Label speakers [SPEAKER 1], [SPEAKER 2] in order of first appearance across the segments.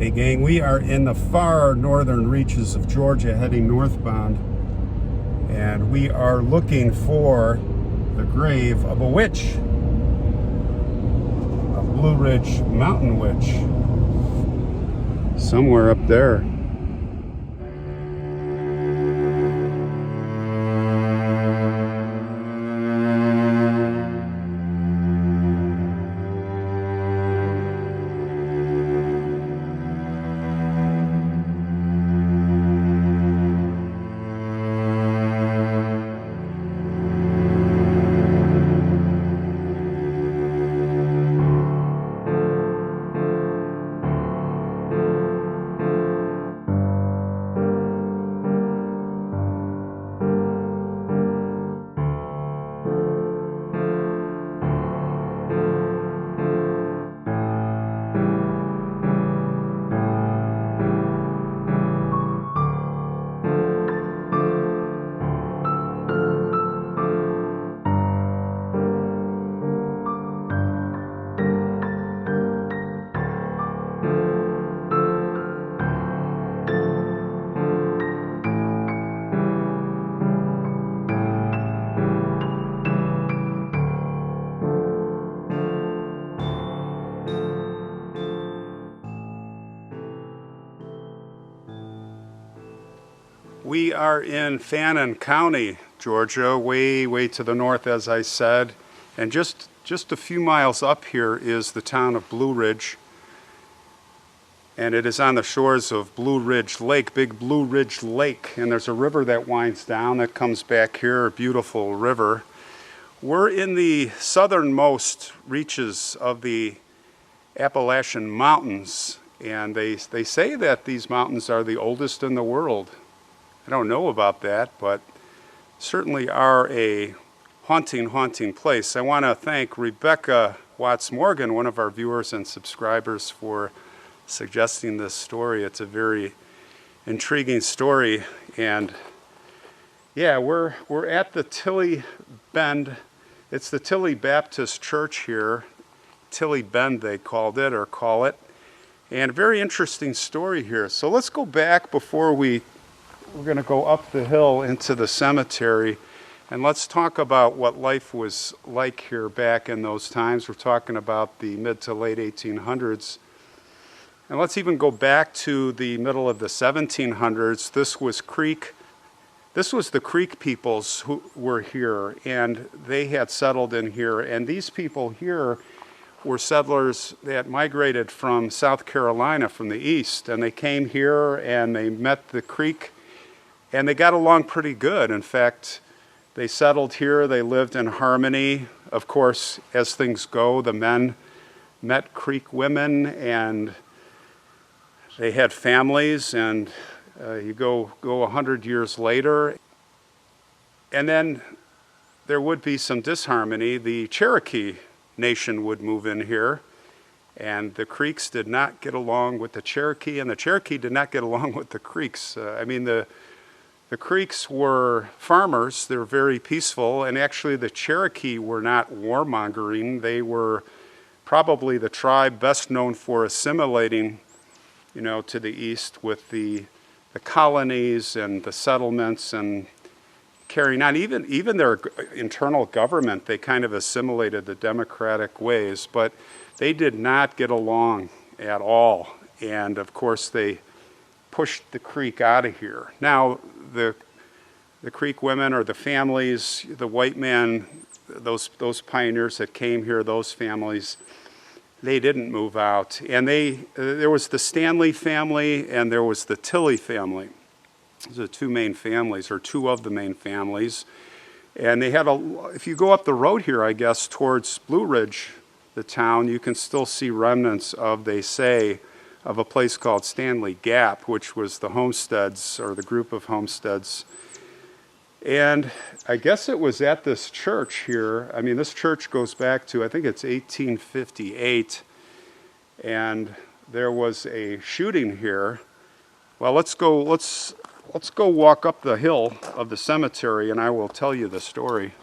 [SPEAKER 1] Hey gang, we are in the far northern reaches of Georgia heading northbound, and we are looking for the grave of a witch, a Blue Ridge mountain witch, somewhere up there. We are in Fannin County, Georgia, way to the north, as I said. And just a few miles up here is the town of Blue Ridge. And it is on the shores of Blue Ridge Lake, Big Blue Ridge Lake. And there's a river that winds down that comes back here, a beautiful river. We're in the southernmost reaches of the Appalachian Mountains. And they say that these mountains are the oldest in the world. I don't know about that, but certainly are a haunting place. I want to thank Rebecca Watts-Morgan, one of our viewers and subscribers, for suggesting this story. It's a very intriguing story. And yeah, we're at the Tilley Bend. It's the Tilley Baptist Church here. Tilley Bend, they called it, or call it. And a very interesting story here. So let's go back before we're going to go up the hill into the cemetery, and let's talk about what life was like here back in those times. We're talking about the mid to late 1800s. And let's even go back to the middle of the 1700s. This was the Creek peoples who were here, and they had settled in here. And these people here were settlers that migrated from South Carolina, from the east, and they came here and they met the Creek. And they got along pretty good. In fact, they settled here, they lived in harmony. Of course, as things go, the men met Creek women and they had families, and you go 100 years later, and then there would be some disharmony. The Cherokee Nation would move in here, and the Creeks did not get along with the Cherokee, and the Cherokee did not get along with the Creeks. The Creeks were farmers. They were very peaceful, and actually the Cherokee were not warmongering. They were probably the tribe best known for assimilating, to the east with the colonies and the settlements, and carrying on even their internal government. They kind of assimilated the democratic ways, but they did not get along at all. And of course they pushed the Creek out of here. Now, the Creek women, or the families, the white men, those pioneers that came here, those families, they didn't move out. And there was the Stanley family and there was the Tilley family. Those are two main families, or two of the main families. And they had if you go up the road here, I guess, towards Blue Ridge, the town, you can still see remnants of, they say, of a place called Stanley Gap, which was the homesteads, or the group of homesteads. And I guess it was at this church here. I mean, this church goes back to, I think it's 1858, and there was a shooting here. Well, let's go walk up the hill of the cemetery, and I will tell you the story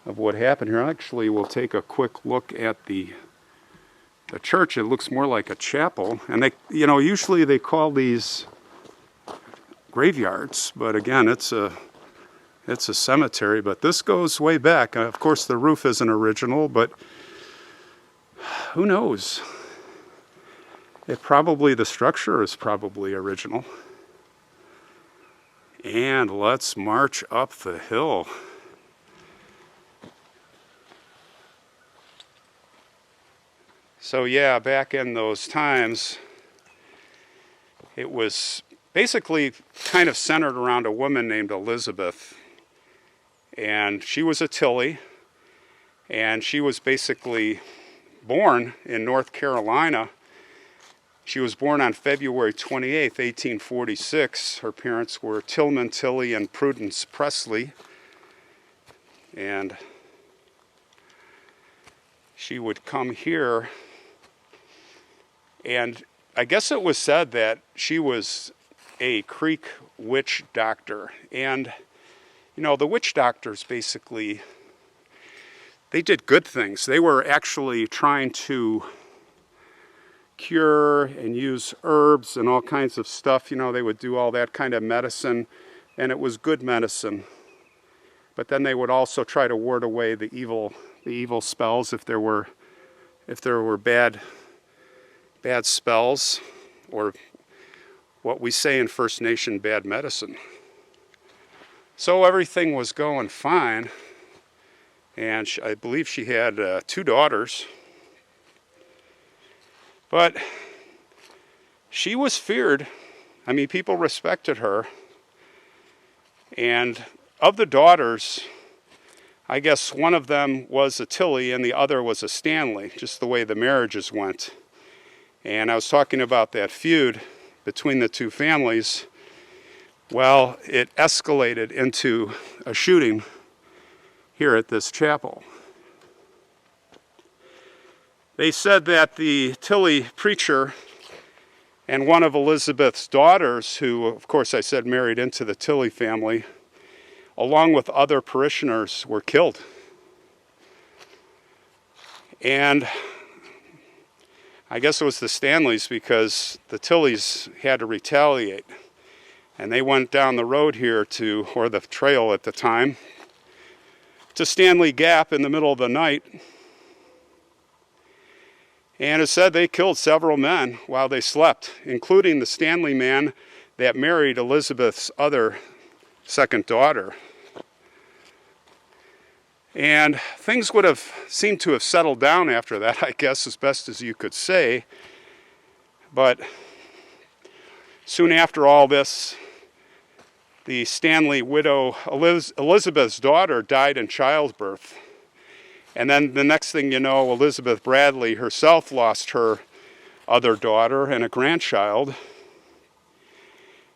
[SPEAKER 1] of what happened here. Actually, we'll take a quick look at the the church, it looks more like a chapel. And they, usually they call these graveyards, but again, it's a cemetery. But this goes way back. Of course, the roof isn't original, but who knows? The structure is probably original. And let's march up the hill. So yeah, back in those times, it was basically kind of centered around a woman named Elizabeth. And she was a Tilley, and she was basically born in North Carolina. She was born on February 28th, 1846. Her parents were Tillman Tilley and Prudence Presley. And she would come here. And I guess it was said that she was a Creek witch doctor. And, the witch doctors basically, they did good things. They were actually trying to cure and use herbs and all kinds of stuff. They would do all that kind of medicine, and it was good medicine. But then they would also try to ward away the evil spells if there were bad spells, or what we say in First Nation, bad medicine. So everything was going fine, and I believe she had 2 daughters. But she was feared. People respected her. And of the daughters, I guess one of them was a Tilley and the other was a Stanley, just the way the marriages went. And I was talking about that feud between the 2 families. Well, it escalated into a shooting here at this chapel. They said that the Tilley preacher and one of Elizabeth's daughters, who, of course, I said married into the Tilley family, along with other parishioners, were killed. And I guess it was the Stanleys, because the Tilleys had to retaliate. And they went down the road here or the trail at the time, to Stanley Gap in the middle of the night. And it said they killed several men while they slept, including the Stanley man that married Elizabeth's other second daughter. And things would have seemed to have settled down after that, I guess, as best as you could say. But soon after all this, the Stanley widow, Elizabeth's daughter, died in childbirth. And then the next thing you know, Elizabeth Bradley herself lost her other daughter and a grandchild.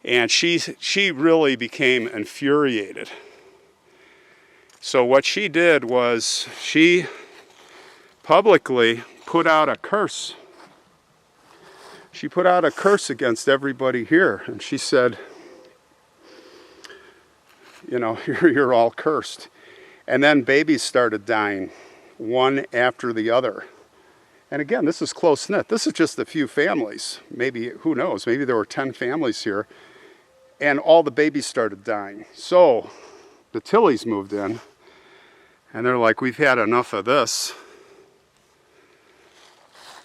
[SPEAKER 1] And she really became infuriated. So what she did was she publicly put out a curse. She put out a curse against everybody here. And she said, you're all cursed. And then babies started dying, one after the other. And again, this is close-knit. This is just a few families. Maybe, who knows, maybe there were 10 families here. And all the babies started dying. So the Tilleys moved in, and they're like, we've had enough of this.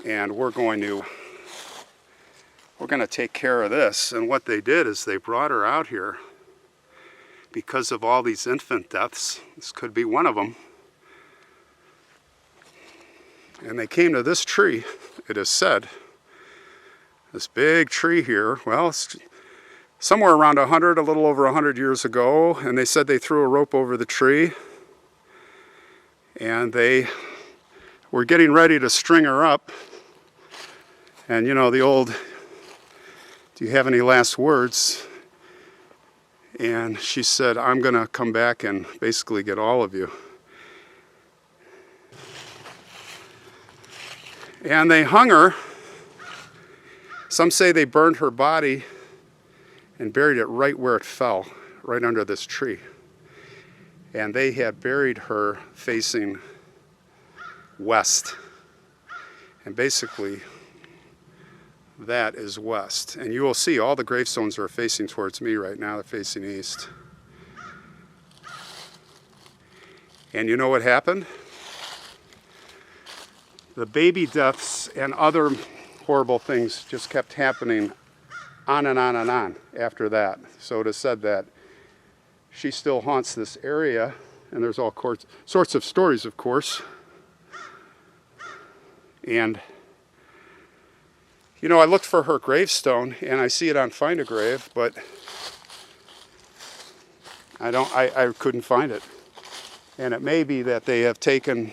[SPEAKER 1] And we're going to take care of this. And what they did is they brought her out here because of all these infant deaths. This could be one of them. And they came to this tree, it is said, this big tree here. Well, it's somewhere around a little over 100 years ago, and they said they threw a rope over the tree, and they were getting ready to string her up. And the old, do you have any last words? And she said, I'm going to come back and basically get all of you. And they hung her. Some say they burned her body and buried it right where it fell, right under this tree. And they had buried her facing west. And basically, that is west. And you will see all the gravestones are facing towards me right now. They're facing east. And you know what happened? The baby deaths and other horrible things just kept happening on and on and on after that. So it is said that she still haunts this area, and there's all sorts of stories, of course. And, you know, I looked for her gravestone, and I see it on Find a Grave, but I couldn't find it. And it may be that they have taken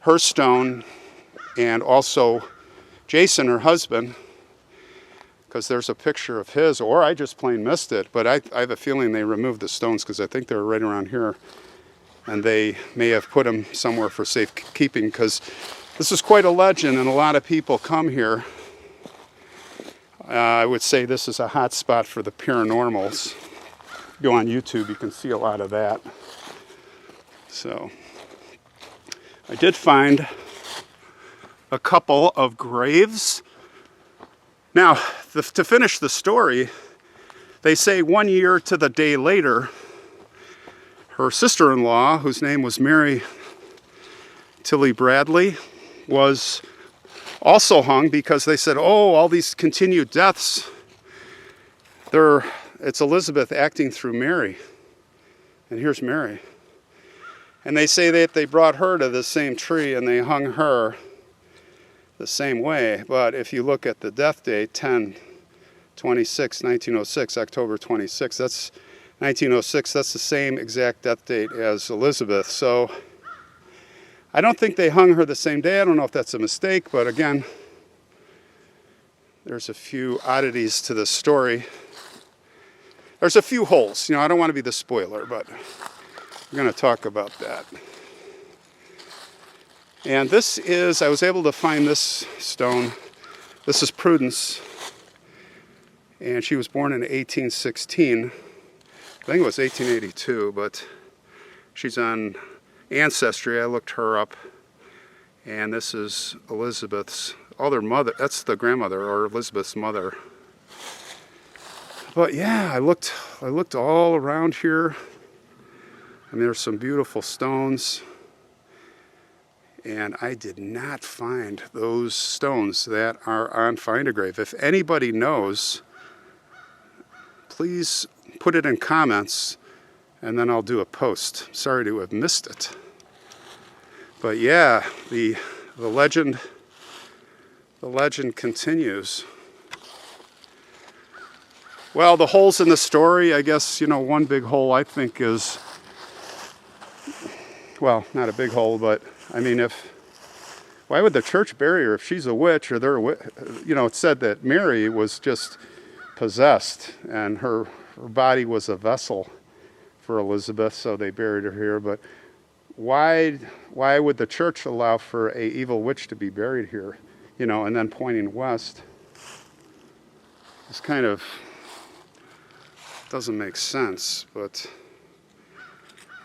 [SPEAKER 1] her stone and also Jason, her husband, because there's a picture of his, or I just plain missed it, but I have a feeling they removed the stones because I think they were right around here, and they may have put them somewhere for safekeeping, because this is quite a legend and a lot of people come here. I would say this is a hot spot for the paranormals. Go on YouTube, you can see a lot of that. So I did find a couple of graves. Now, to finish the story, they say 1 year to the day later, her sister-in-law, whose name was Mary Tilley Bradley, was also hung because they said, oh, all these continued deaths, it's Elizabeth acting through Mary. And here's Mary. And they say that they brought her to the same tree and they hung her the same way. But if you look at the death date, 10/26, 1906, October 26, that's 1906, that's the same exact death date as Elizabeth. So I don't think they hung her the same day. I don't know if that's a mistake, but again, there's a few oddities to this story. There's a few holes. You know, I don't want to be the spoiler, but we're going to talk about that. And this is, I was able to find this stone. This is Prudence. And she was born in 1816. I think it was 1882, but she's on Ancestry. I looked her up. And this is Elizabeth's other mother. That's the grandmother, or Elizabeth's mother. But yeah, I looked all around here. I mean, there's some beautiful stones, and I did not find those stones that are on Find a Grave. If anybody knows, please put it in comments, and then I'll do a post. Sorry to have missed it. But yeah, the legend continues. Well, the holes in the story, I guess, you know, one big hole I think is, well, not a big hole, but I mean, why would the church bury her if she's a witch, or you know, it said that Mary was just possessed and her body was a vessel for Elizabeth, so they buried her here. But why would the church allow for a evil witch to be buried here, you know, and then pointing west? It's kind of doesn't make sense, but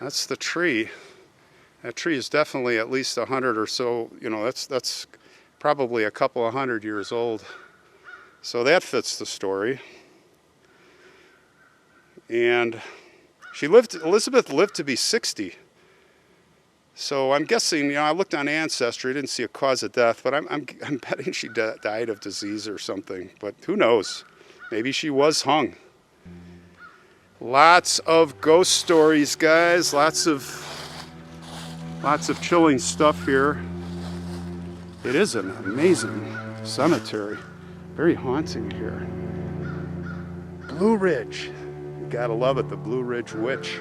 [SPEAKER 1] that's the tree. That tree is definitely at least 100 or so, you know, that's probably a couple of 100 years old. So that fits the story. And Elizabeth lived to be 60. So I'm guessing, you know, I looked on Ancestry, didn't see a cause of death, but I'm betting she died of disease or something. But who knows? Maybe she was hung. Lots of ghost stories, guys. Lots of chilling stuff here. It is an amazing cemetery. Very haunting here. Blue Ridge. You gotta love it, the Blue Ridge Witch.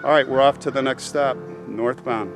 [SPEAKER 1] All right, we're off to the next stop, northbound.